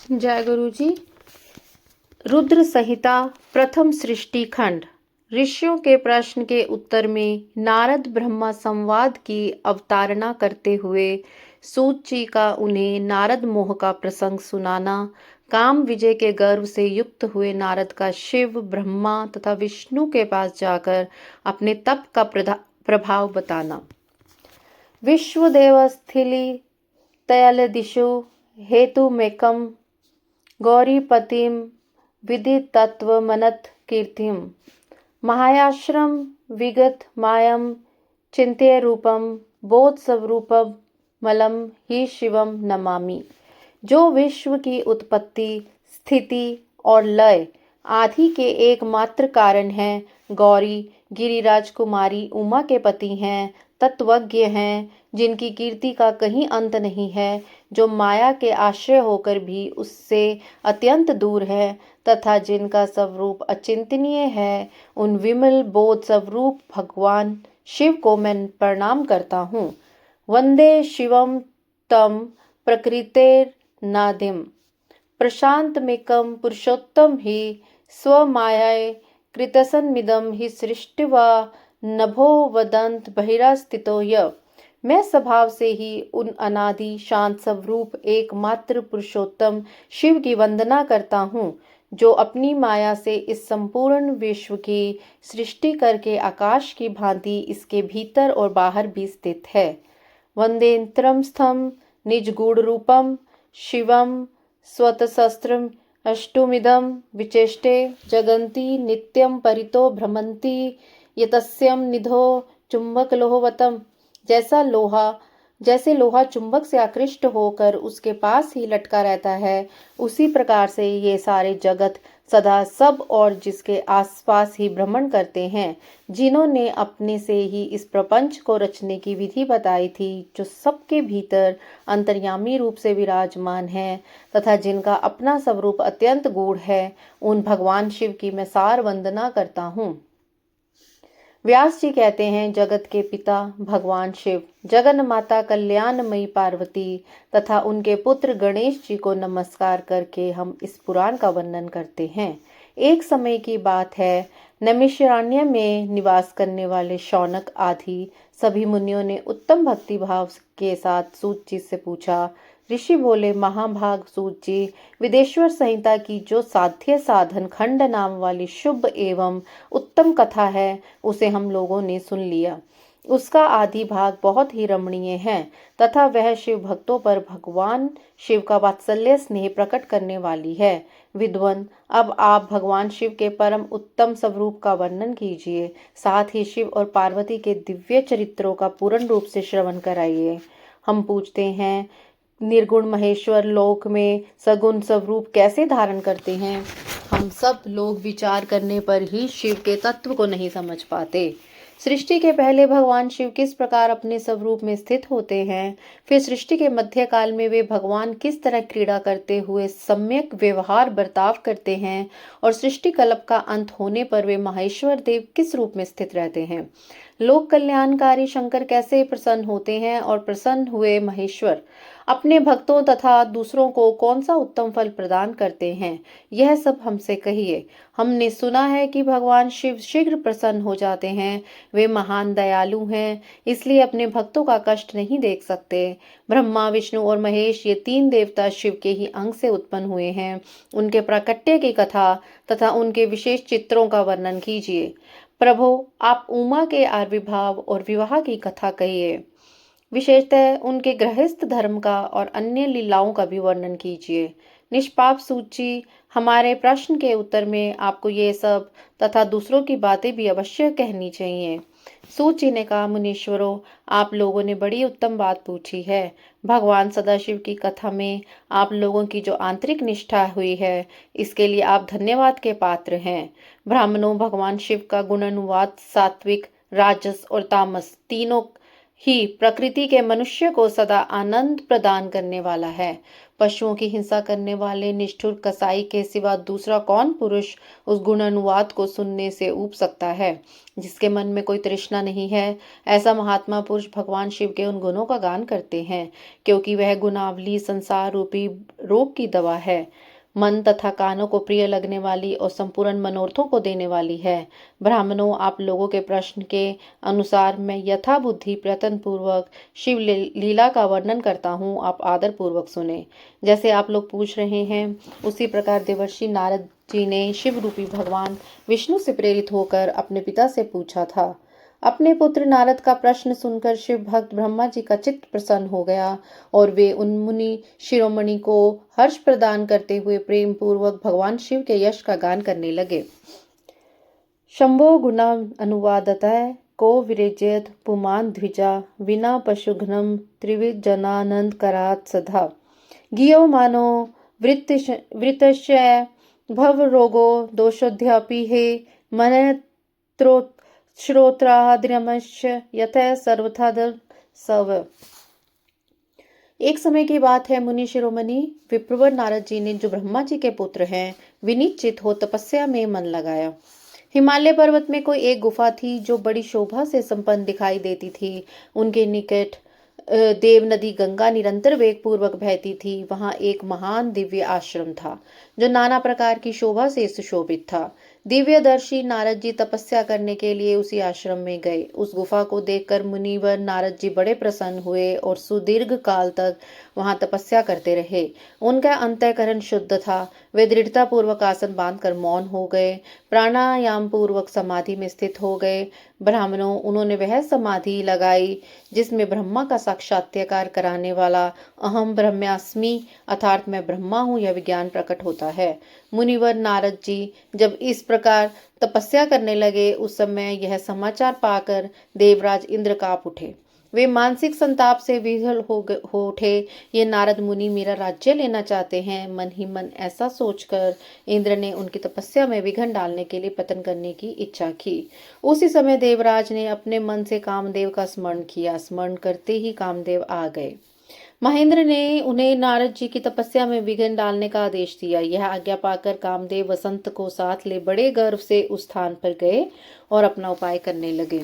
जय गुरु जी। रुद्र संहिता प्रथम सृष्टि खंड। ऋषियों के प्रश्न के उत्तर में नारद ब्रह्मा संवाद की अवतारणा करते हुए सूत जी का उन्हें नारद मोह का प्रसंग सुनाना, काम विजय के गर्व से युक्त हुए नारद का शिव, ब्रह्मा तथा विष्णु के पास जाकर अपने तप का प्रभाव बताना। विश्वदेव स्थिली तयलदिशु हेतुमेकम गौरीपतिम विदितत्वमनत कीर्तिम महायाश्रम विगत मायम चिंत्य रूपम बोध स्वरूपम मलम ही शिवम नमामि। जो विश्व की उत्पत्ति, स्थिति और लय आदि के एकमात्र कारण हैं, गौरी गिरिराज कुमारी उमा के पति हैं, तत्वज्ञ हैं, जिनकी कीर्ति का कहीं अंत नहीं है, जो माया के आश्रय होकर भी उससे अत्यंत दूर है तथा जिनका स्वरूप अचिंतनीय है, उन विमल बोध स्वरूप भगवान शिव को मैं प्रणाम करता हूँ। वंदे शिवम तम प्रकृतेर्नादिम प्रशांतमेकं पुरुषोत्तम ही स्वमायाय कृतसन्मिदं हि सृष्टिवा नभो वदंत बहिरास्थितो य। मैं स्वभाव से ही उन अनादि शांत स्वरूप एकमात्र पुरुषोत्तम शिव की वंदना करता हूँ, जो अपनी माया से इस संपूर्ण विश्व की सृष्टि करके आकाश की भांति इसके भीतर और बाहर भी स्थित है। वंदेन्द्रम स्थम निज गूढ़ रूपम शिवम स्वतशस्त्रम अष्टुमिदं विचेष्टे जगन्ति नित्यं परितो भ्रमन्ति यतस्यं निधो चुंबकलोहवतम। जैसे लोहा चुंबक से आकृष्ट होकर उसके पास ही लटका रहता है, उसी प्रकार से ये सारे जगत सदा सब और जिसके आसपास ही भ्रमण करते हैं, जिन्होंने अपने से ही इस प्रपंच को रचने की विधि बताई थी, जो सबके भीतर अंतर्यामी रूप से विराजमान है तथा जिनका अपना स्वरूप अत्यंत गूढ़ है, उन भगवान शिव की मैं सार वंदना करता हूँ। व्यास जी कहते हैं, जगत के पिता भगवान शिव, जगन माता कल्याणमयी पार्वती तथा उनके पुत्र गणेश जी को नमस्कार करके हम इस पुराण का वर्णन करते हैं। एक समय की बात है, नैमिषारण्य में निवास करने वाले शौनक आदि सभी मुनियों ने उत्तम भक्ति भाव के साथ सूत जी से पूछा। ऋषि बोले, महाभाग सूत जी, विदेश्वर संहिता की जो साध्य साधन खंड नाम वाली शुभ एवं उत्तम कथा है, उसे हम लोगों ने सुन लिया। उसका आदि भाग बहुत ही रमणीय है तथा वह शिव भक्तों पर भगवान शिव का वात्सल्य स्नेह प्रकट करने वाली है। विद्वन, अब आप भगवान शिव के परम उत्तम स्वरूप का वर्णन कीजिए, साथ ही शिव और पार्वती के दिव्य चरित्रों का पूर्ण रूप से श्रवण कराइए। हम पूछते हैं, निर्गुण महेश्वर लोक में सगुण स्वरूप कैसे धारण करते हैं? हम सब लोग विचार करने पर ही शिव के तत्व को नहीं समझ पाते। सृष्टि के पहले भगवान शिव किस प्रकार अपने स्वरूप में स्थित होते हैं, फिर सृष्टि के मध्यकाल में वे भगवान किस तरह क्रीड़ा करते हुए सम्यक व्यवहार बर्ताव करते हैं, और सृष्टि कल्प का अंत होने पर वे महेश्वर देव किस रूप में स्थित रहते हैं। लोक कल्याणकारी शंकर कैसे प्रसन्न होते हैं, और प्रसन्न हुए महेश्वर अपने भक्तों तथा दूसरों को कौन सा उत्तम फल प्रदान करते हैं, यह सब हमसे कहिए। हमने सुना है कि भगवान शिव शीघ्र प्रसन्न हो जाते हैं। वे महान दयालु हैं, इसलिए अपने भक्तों का कष्ट नहीं देख सकते। ब्रह्मा, विष्णु और महेश ये तीन देवता शिव के ही अंग से उत्पन्न हुए हैं। उनके प्राकट्य की कथा तथा उनके विशेष चित्रों का वर्णन कीजिए। प्रभु, आप उमा के आविर्भाव और विवाह की कथा कहिए। विशेषतः उनके गृहस्थ धर्म का और अन्य लीलाओं का भी वर्णन कीजिए। निष्पाप सूत जी, हमारे प्रश्न के उत्तर में आपको ये सब तथा दूसरों की बातें भी अवश्य कहनी चाहिए। सूत जी ने कहा, मुनीश्वरों, आप लोगों ने बड़ी उत्तम बात पूछी है। भगवान सदाशिव की कथा में आप लोगों की जो आंतरिक निष्ठा हुई है, इसके लिए आप धन्यवाद के पात्र हैं। ब्राह्मणों, भगवान शिव का गुणानुवाद सात्विक, राजस और तामस तीनों ही प्रकृति के मनुष्य को सदा आनंद प्रदान करने वाला है, पशुओं की हिंसा करने वाले निष्ठुर कसाई के सिवा दूसरा कौन पुरुष उस गुणानुवाद को सुनने से ऊब सकता है, जिसके मन में कोई तृष्णा नहीं है। ऐसा महात्मा पुरुष भगवान शिव के उन गुणों का गान करते हैं, क्योंकि वह गुणावली संसार रूपी रोग की दवा है, मन तथा कानों को प्रिय लगने वाली और संपूर्ण मनोरथों को देने वाली है। ब्राह्मणों, आप लोगों के प्रश्न के अनुसार मैं यथा बुद्धि प्रयत्न पूर्वक शिव लीला का वर्णन करता हूँ, आप आदर पूर्वक सुने। जैसे आप लोग पूछ रहे हैं, उसी प्रकार देवर्षि नारद जी ने शिव रूपी भगवान विष्णु से प्रेरित होकर अपने पिता से पूछा था। अपने पुत्र नारद का प्रश्न सुनकर शिव भक्त ब्रह्मा जी का चित्त प्रसन्न हो गया और वे उन मुनि शिरोमणि को हर्ष प्रदान करते हुए प्रेम पूर्वक भगवान शिव के यश का गान करने लगे। शंभो गुणा अनुवादतः को विरेजयत पुमान द्विजा विना पशुघ्नम त्रिविध जनानंद करात सदा गियो मानो वृतश्य भव रोगो दोषोध्यापि हे मन श्रोत्राद्रमश्च यथा सर्वथा सव। एक समय की बात है, मुनि शिरोमणि विप्रवर नारद जी ने, जो ब्रह्मा जी के पुत्र हैं, विनीत चित हो तपस्या में मन लगाया। हिमालय पर्वत में कोई एक गुफा थी जो बड़ी शोभा से संपन्न दिखाई देती थी। उनके निकट देव नदी गंगा निरंतर वेग पूर्वक बहती थी। वहां एक महान दिव्य आश्रम था जो नाना प्रकार की शोभा से सुशोभित था। दिव्यदर्शी नारद जी तपस्या करने के लिए उसी आश्रम में गए। उस गुफा को देखकर मुनिवर नारद जी बड़े प्रसन्न हुए और सुदीर्घ काल तक वहां तपस्या करते रहे। उनका अंतःकरण शुद्ध था। वे दृढ़ता पूर्वक आसन बांधकर मौन हो गए, प्राणायाम पूर्वक समाधि में स्थित हो गए। ब्राह्मणों, उन्होंने वह समाधि लगाई जिसमें ब्रह्मा का साक्षात्कार कराने वाला अहम ब्रह्मास्मि अर्थात मैं ब्रह्मा हूँ यह विज्ञान प्रकट होता है। मुनिवर नारद जी जब इस प्रकार तपस्या करने लगे, उस समय यह समाचार पाकर देवराज इंद्र कांप उठे। वे मानसिक संताप से विह्वल हो उठे। ये नारद मुनि मेरा राज्य लेना चाहते हैं। मन ही मन ऐसा सोचकर इंद्र ने उनकी तपस्या में विघ्न डालने के लिए पतन करने की इच्छा की। उसी समय देवराज ने अपने मन से कामदेव का स्मरण किया। स्मरण करते ही कामदेव आ गए। महेंद्र ने उन्हें नारद जी की तपस्या में विघ्न डालने का आदेश दिया। यह आज्ञा पाकर कामदेव वसंत को साथ ले बड़े गर्व से उस स्थान पर गए और अपना उपाय करने लगे।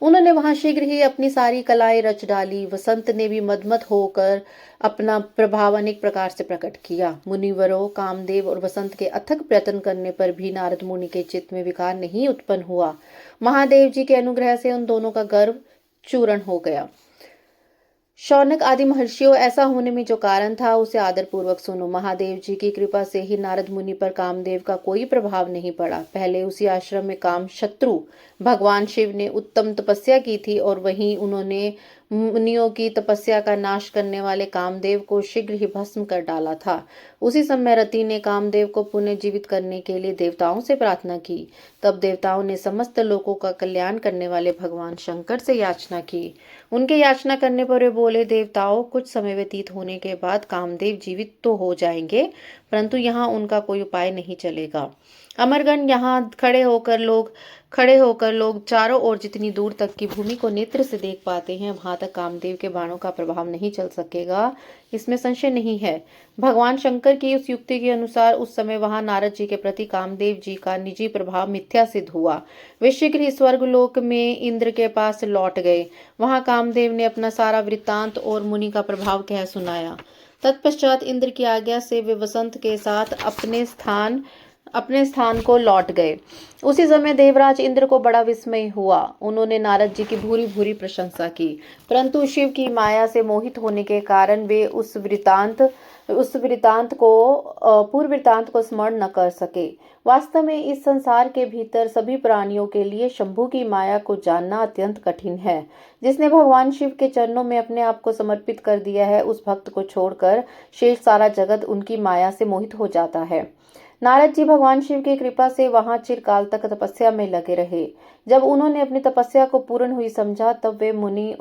उन्होंने वहां शीघ्र ही अपनी सारी कलाएं रच डाली। वसंत ने भी मदमत होकर अपना प्रभाव अनेक प्रकार से प्रकट किया। मुनिवरों, कामदेव और वसंत के अथक प्रयत्न करने पर भी नारद मुनि के चित्त में विकार नहीं उत्पन्न हुआ। महादेव जी के अनुग्रह से उन दोनों का गर्व चूर्ण हो गया। शौनक आदि महर्षियों, ऐसा होने में जो कारण था उसे आदर पूर्वक सुनो। महादेव जी की कृपा से ही नारद मुनि पर कामदेव का कोई प्रभाव नहीं पड़ा। पहले उसी आश्रम में काम शत्रु भगवान शिव ने उत्तम तपस्या की थी और वहीं उन्होंने मुनियों की तपस्या का नाश करने वाले कामदेव को शीघ्र ही भस्म कर डाला था। उसी समय रति ने कामदेव को पुनः जीवित करने के लिए देवताओं से प्रार्थना की। तब देवताओं ने समस्त लोगों का कल्याण करने वाले भगवान शंकर से याचना की। उनके याचना करने पर वे बोले, देवताओं, कुछ समय व्यतीत होने के बाद कामदेव जीवित तो हो जाएंगे, परंतु यहाँ उनका कोई उपाय नहीं चलेगा। अमरगण, यहाँ खड़े होकर लोग चारों ओर जितनी दूर तक की भूमि को नेत्र से देख पाते हैं, वहां तक कामदेव के बाणों का प्रभाव नहीं चल सकेगा, इसमें संशय नहीं है। भगवान शंकर की उस युक्ति के अनुसार उस समय वहां नारद जी के प्रति कामदेव जी का निजी प्रभाव मिथ्या सिद्ध हुआ। वे शीघ्र ही स्वर्गलोक में इंद्र के पास लौट गए। वहां कामदेव ने अपना सारा वृत्तांत और मुनि का प्रभाव कह सुनाया। तत्पश्चात इंद्र की आज्ञा से वे वसंत के साथ अपने स्थान को लौट गए। उसी समय देवराज इंद्र को बड़ा विस्मय हुआ। उन्होंने नारद जी की भूरी भूरी प्रशंसा की, परंतु शिव की माया से मोहित होने के कारण वे पूर्व वृत्तांत को स्मरण न कर सके। वास्तव में इस संसार के भीतर सभी प्राणियों के लिए शंभु की माया को जानना अत्यंत कठिन है। जिसने भगवान शिव के चरणों में अपने आप को समर्पित कर दिया है, उस भक्त को छोड़कर शेष सारा जगत उनकी माया से मोहित हो जाता है। नारद जी भगवान शिव की कृपा से वहां चिरकाल तक तपस्या में लगे रहे। जब उन्होंने अपनी तपस्या को पूर्ण हुई समझा, तब वे मुनि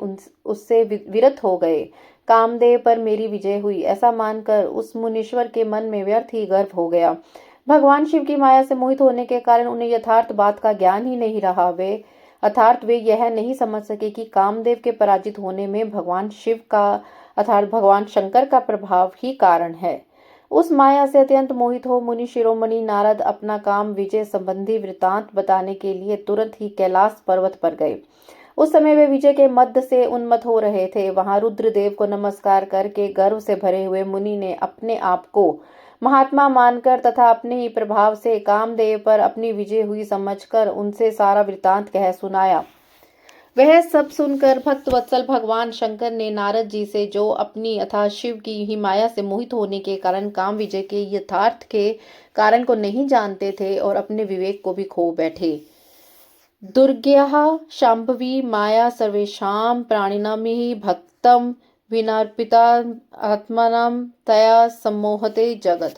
उससे विरत हो गए। कामदेव पर मेरी विजय हुई, ऐसा मानकर उस मुनीश्वर के मन में व्यर्थ ही गर्व हो गया। भगवान शिव की माया से मोहित होने के कारण उन्हें यथार्थ बात का ज्ञान ही नहीं रहा। वे यह नहीं समझ सके कि कामदेव के पराजित होने में भगवान शिव का अर्थात भगवान शंकर का प्रभाव ही कारण है। उस माया से अत्यंत मोहित हो मुनि शिरोमणि नारद अपना काम विजय संबंधी वृतांत बताने के लिए तुरंत ही कैलाश पर्वत पर गए। उस समय वे विजय के मद से उन्मत्त हो रहे थे। वहां रुद्रदेव को नमस्कार करके गर्व से भरे हुए मुनि ने अपने आप को महात्मा मानकर तथा अपने ही प्रभाव से कामदेव पर अपनी विजय हुई समझकर उनसे सारा वृतांत कह सुनाया। वह सब सुनकर भक्त वत्सल भगवान शंकर ने नारद जी से, जो अपनी अर्थात शिव की ही माया से मोहित होने के कारण काम विजय के यथार्थ के कारण को नहीं जानते थे और अपने विवेक को भी खो बैठे, दुर्ज्ञः शांभवी माया सर्वेषां प्राणिनां भक्तं विनार्पिता आत्मानं तया सम्मोहते जगत।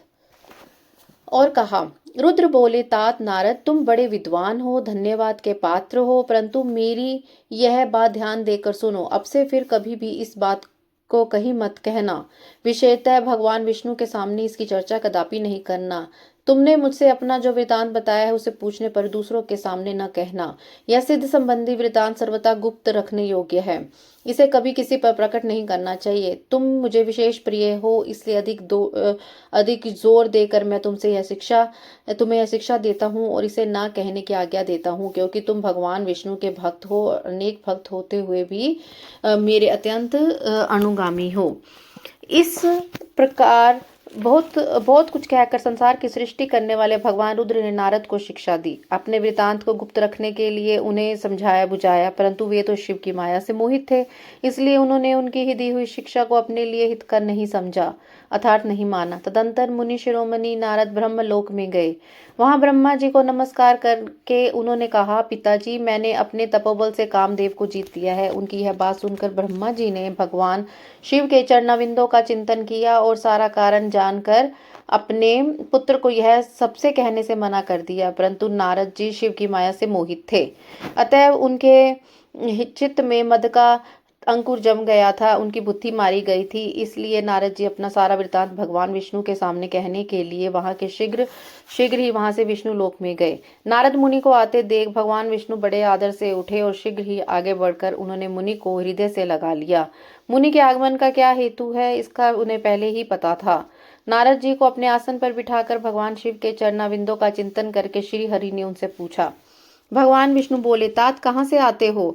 और कहा, रुद्र बोले, तात नारद, तुम बड़े विद्वान हो, धन्यवाद के पात्र हो, परंतु मेरी यह बात ध्यान देकर सुनो। अब से फिर कभी भी इस बात को कहीं मत कहना, विशेषतः भगवान विष्णु के सामने इसकी चर्चा कदापि नहीं करना। तुमने मुझसे अपना जो वृतांत बताया है उसे पूछने पर दूसरों के सामने न कहना। यह सिद्ध संबंधी वृतांत सर्वथा गुप्त रखने योग्य है, इसे कभी किसी पर प्रकट नहीं करना चाहिए। तुम मुझे विशेष प्रिय हो, इसलिए अधिक जोर देकर मैं तुम्हें यह शिक्षा देता हूँ और इसे ना कहने की आज्ञा देता हूँ, क्योंकि तुम भगवान विष्णु के भक्त हो और अनेक भक्त होते हुए भी मेरे अत्यंत अनुगामी हो। इस प्रकार बहुत कुछ कहकर संसार की सृष्टि करने वाले भगवान रुद्र ने नारद को शिक्षा दी। अपने वृतांत को गुप्त रखने के लिए उन्हें समझाया बुझाया, परंतु वे तो शिव की माया से मोहित थे, इसलिए उन्होंने उनकी ही दी हुई शिक्षा को अपने लिए हितकर नहीं समझा, अर्थात नहीं माना। तदंतर मुनि शिरोमणि नारद ब्रह्मलोक में गए। वहां ब्रह्मा जी को नमस्कार करके उन्होंने कहा, पिताजी, मैंने अपने तपोबल से कामदेव को जीत लिया है। उनकी यह बात सुनकर ब्रह्मा जी ने भगवान शिव के चरणाविंदों का चिंतन किया और सारा कारण जानकर अपने पुत्र को यह सबसे कहने से मना कर दिया, परंतु नारद जी शिव की माया से मोहित थे, अतएव उनके चित्त में मद का अंकुर जम गया था, उनकी बुद्धि मारी गई थी। इसलिए नारद जी अपना सारा वृतांत भगवान विष्णु के सामने कहने के लिए शीघ्र ही वहां से विष्णु लोक में गए। नारद मुनि को आते देख भगवान विष्णु बड़े आदर से उठे और शीघ्र ही आगे बढ़कर उन्होंने मुनि को हृदय से लगा लिया। मुनि के आगमन का क्या हेतु है, इसका उन्हें पहले ही पता था। नारद जी को अपने आसन पर बिठाकर भगवान शिव के चरणाविंदों का चिंतन करके श्री हरि ने उनसे पूछा। भगवान विष्णु बोले, तात, कहाँ से आते हो?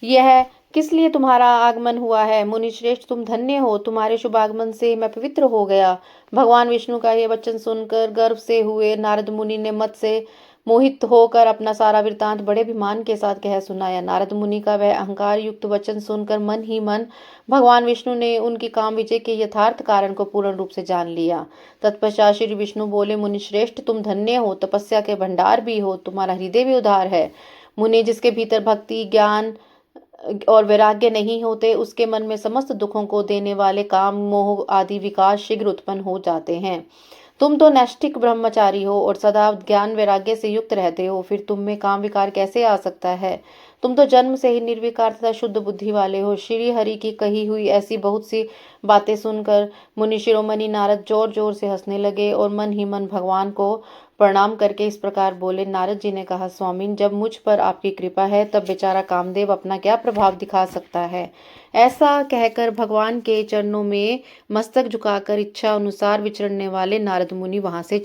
यह किस लिए तुम्हारा आगमन हुआ है? मुनि श्रेष्ठ, तुम धन्य हो, तुम्हारे शुभ आगमन से मैं पवित्र हो गया। भगवान विष्णु का यह वचन सुनकर गर्व से हुए नारद मुनि ने मत से मोहित होकर अपना सारा वृतांत बड़े अभिमान के साथ कह सुनाया। नारद मुनि का वह अहंकार युक्त वचन सुनकर मन ही मन भगवान विष्णु ने उनकी काम विजय के यथार्थ कारण को पूर्ण रूप से जान लिया। तत्पश्चात श्री विष्णु बोले, मुनि श्रेष्ठ, तुम धन्य हो, तपस्या के भंडार भी हो, तुम्हारा हृदय भी उदार है। मुनि, जिसके भीतर भक्ति, ज्ञान और वैराग्य नहीं होते, उसके मन में समस्त दुखों को देने वाले काम, मोह आदि विकार शीघ्र उत्पन्न हो जाते हैं। तुम तो नैष्ठिक ब्रह्मचारी हो और सदा ज्ञान वैराग्य से युक्त रहते हो, फिर तुम में काम विकार कैसे आ सकता है? तुम तो जन्म से ही निर्विकार तथा शुद्ध बुद्धि वाले हो। श्री हरि की कही हुई ऐसी बहुत सी बातें सुनकर मुनि शिरोमणि नारद जोर जोर से हंसने लगे और मन ही मन भगवान को प्रणाम करके इस प्रकार बोले। नारद जी ने कहा, स्वामीन, जब मुझ पर आपकी कृपा है तब बेचारा कामदेव अपना क्या प्रभाव दिखा सकता है? ऐसा कहकर भगवान के चरणों में मस्तक झुकाकर इच्छा अनुसार विचरने वाले नारद मुनि वहां से